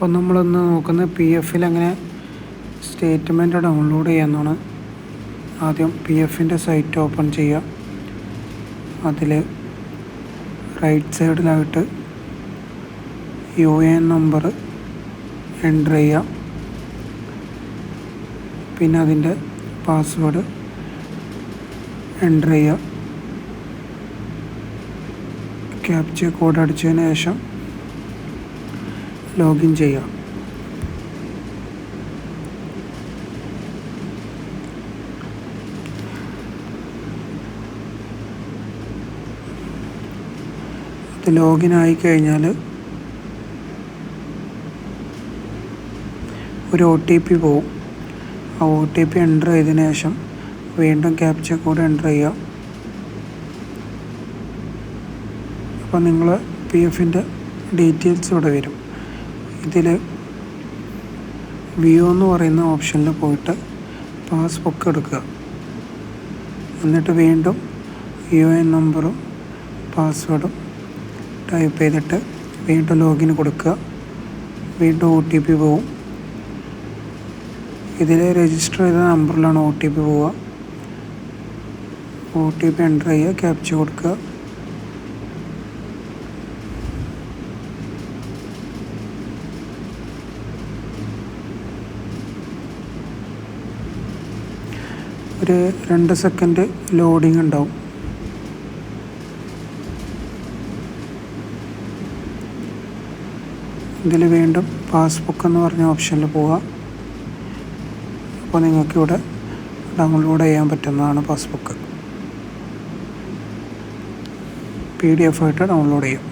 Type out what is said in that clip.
അപ്പോൾ നമ്മളൊന്ന് നോക്കുന്നത് പി എഫിൽ എങ്ങനെ സ്റ്റേറ്റ്മെൻറ്റ് ഡൗൺലോഡ് ചെയ്യാമെന്നാണ്. ആദ്യം പി എഫിൻ്റെ സൈറ്റ് ഓപ്പൺ ചെയ്യുക. അതിൽ റൈറ്റ് സൈഡിലായിട്ട് UN നമ്പർ എൻ്റർ ചെയ്യുക. പിന്നെ അതിൻ്റെ പാസ്വേഡ് എൻ്റർ ചെയ്യുക. ക്യാപ്ച കോഡ് അടിച്ചതിന് ശേഷം ലോഗിൻ ചെയ്യുക. അത് ലോഗിൻ ആയി കഴിഞ്ഞാൽ ഒരു OTP പോവും. ആ OTP എൻ്റർ ചെയ്തതിന് ശേഷം വീണ്ടും ക്യാപ്ച കോഡ് എൻ്റർ ചെയ്യുക. അപ്പോൾ നിങ്ങൾ PF-ൻ്റെ ഡീറ്റെയിൽസ് ഇവിടെ വരും. ഇതിൽ വ്യൂ എന്ന് പറയുന്ന ഓപ്ഷനിൽ പോയിട്ട് പാസ്ബുക്ക് എടുക്കുക. എന്നിട്ട് വീണ്ടും UN നമ്പറും പാസ്വേഡും ടൈപ്പ് ചെയ്തിട്ട് വീണ്ടും ലോഗിൻ കൊടുക്കുക. വീണ്ടും OTP പോവും. ഇതിൽ രജിസ്റ്റർ ചെയ്ത നമ്പറിലാണ് OTP പോവുക. OTP എൻ്റർ ചെയ്യുക, ക്യാപ്ച കൊടുക്കുക. ഒരു 2 സെക്കൻഡ് ലോഡിങ് ഉണ്ടാവും. ഇതിൽ വീണ്ടും പാസ്ബുക്ക് എന്ന് പറഞ്ഞ ഓപ്ഷനിൽ പോവുക. അപ്പോൾ നിങ്ങൾക്കിവിടെ ഡൗൺലോഡ് ചെയ്യാൻ പറ്റുന്നതാണ് പാസ്ബുക്ക്. PDF ആയിട്ട് ഡൗൺലോഡ് ചെയ്യാം.